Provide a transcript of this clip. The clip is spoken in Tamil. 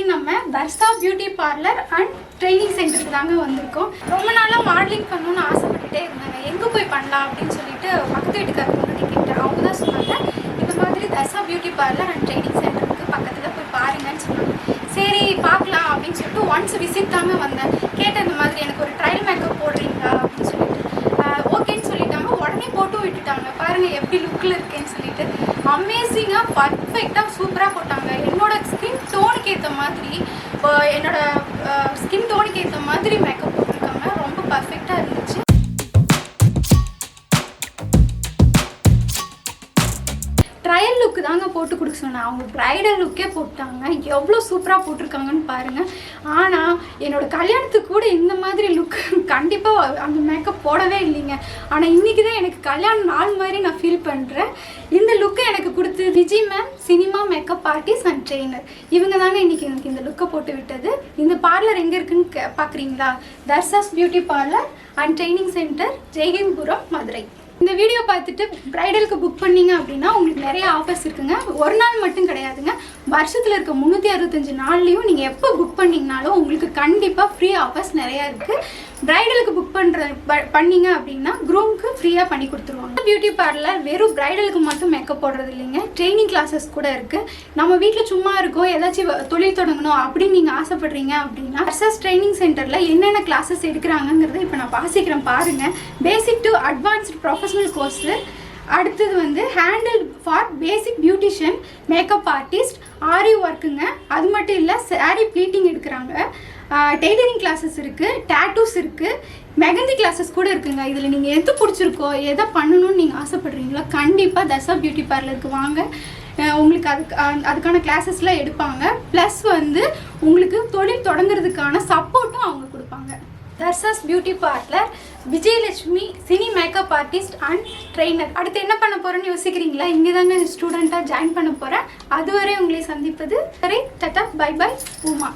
நம்ம Darsha beauty parlour and training சென்டருக்கு தாங்க வந்திருக்கோம். ரொம்ப நாளாக மாடலிங் பண்ணணும்னு ஆசைப்பட்டுட்டே இருந்தாங்க. எங்கே போய் பண்ணலாம் அப்படின்னு சொல்லிட்டு பக்கத்து வீட்டுக்காரங்க முன்னாடி கேட்டேன். அவங்க தான் சொன்னாங்க, இந்த மாதிரி Darsha beauty parlour and training சென்டருக்கு பக்கத்தில் போய் பாருங்கன்னு சொன்னாங்க. சரி பார்க்கலாம் அப்படின்னு சொல்லிட்டு ஒன்ஸ் விசிட் தாங்க வந்தேன். கேட்டேன், இந்த மாதிரி எனக்கு ஒரு ட்ரையல் மேக்கப் போடுறீங்களா அப்படின்னு சொல்லிட்டு. ஓகேன்னு சொல்லிட்டாங்க. உடனே போட்டு விட்டுட்டாங்க. பாருங்கள் எப்படி லுக்கில் இருக்கேன்னு சொல்லிட்டு. அமேசிங்காக பர்ஃபெக்டாக சூப்பராக போட்டாங்க. என்னோட ஸ்கின் டோனுக்கு ஏற்ற மாதிரி ஸ்கின் டோனுக்கு ஏற்ற மாதிரி மேக்கப் போட்டிருக்காங்க. ரொம்ப பர்ஃபெக்டாக இருந்துச்சு. ட்ரையல் லுக்கு தாங்க போட்டு கொடுக்க சொன்னேன். அவங்க ப்ரைடல் லுக்கே போட்டாங்க. எவ்வளோ சூப்பராக போட்டிருக்காங்கன்னு பாருங்கள். ஆனால் என்னோடய கல்யாணத்துக்கு கூட இந்த மாதிரி லுக் கண்டிப்பாக அந்த மேக்கப் போடவே இல்லைங்க. ஆனால் இன்றைக்கி தான் எனக்கு கல்யாண நாள் மாதிரி நான் ஃபீல் பண்ணுறேன். இந்த லுக்கை எனக்கு கொடுத்து Viji ma'am, cinema makeup artist and trainer, இவங்க தாங்க இன்றைக்கி எனக்கு இந்த லுக்கை போட்டு விட்டது. இந்த பார்லர் எங்கே இருக்குன்னு பார்க்குறீங்களா? Dharsha's beauty parlour and training centre, Jaihindpuram, Madurai. இந்த வீடியோ பார்த்துட்டு ப்ரைடலுக்கு புக் பண்ணிங்க அப்படின்னா உங்களுக்கு நிறைய ஆஃபர்ஸ் இருக்குங்க. ஒரு நாள் மட்டும் கிடையாதுங்க, வருஷத்தில் இருக்க 365 நாள்லேயும் நீங்கள் எப்போ புக் பண்ணிங்கனாலும் உங்களுக்கு கண்டிப்பாக ஃப்ரீ ஆஃபர்ஸ் நிறையா இருக்குது. ப்ரைடலுக்கு புக் பண்ணிங்க அப்படின்னா க்ரூமுக்கு ஃப்ரீயாக பண்ணி கொடுத்துருவாங்க. பியூட்டி பார்லர் வெறும் ப்ரைடலுக்கு மட்டும் மேக்கப் போடுறது இல்லைங்க, ட்ரைனிங் கிளாஸஸ் கூட இருக்குது. நம்ம வீட்டில் சும்மா இருக்கோம், ஏதாச்சும் தொழில் தொடங்கணும் அப்படின்னு நீங்கள் ஆசைப்படுறீங்க அப்படின்னா தர்ஷாஸ் ட்ரைனிங் சென்டரில் என்னென்ன கிளாஸஸ் எடுக்கிறாங்கிறத இப்போ நான் வாசிக்கிறேன் பாருங்கள். Basic to advanced professional course, அடுத்தது வந்து handle for basic beautician, makeup artist, aari ஒர்க்குங்க. அது மட்டும் இல்லை, சாரீ ப்ளீட்டிங் எடுக்கிறாங்க. டெய்லரிங் கிளாஸஸ் இருக்குது, டேட்டூஸ் இருக்குது, மெகந்தி கிளாஸஸ் கூட இருக்குங்க. இதில் நீங்கள் எது பிடிச்சிருக்கோ, எதை பண்ணணும்னு நீங்கள் ஆசைப்படுறீங்களோ கண்டிப்பாக தர்ஷா பியூட்டி பார்லருக்கு வாங்க. உங்களுக்கு அதுக்கான கிளாஸஸ்லாம் எடுப்பாங்க. ப்ளஸ் வந்து உங்களுக்கு தொழில் தொடங்குறதுக்கான சப்போர்ட்டும் அவங்க கொடுப்பாங்க. Dharsha's beauty parlour, Vijayalakshmi, cine makeup artist and trainer. அடுத்து என்ன பண்ண போகிறேன்னு யோசிக்கிறீங்களா? இங்கே தாங்க ஸ்டூடெண்ட்டாக ஜாயின் பண்ண போகிறேன். அதுவரை உங்களை சந்திப்பது சரி. Ta-ta, bye bye, Uma.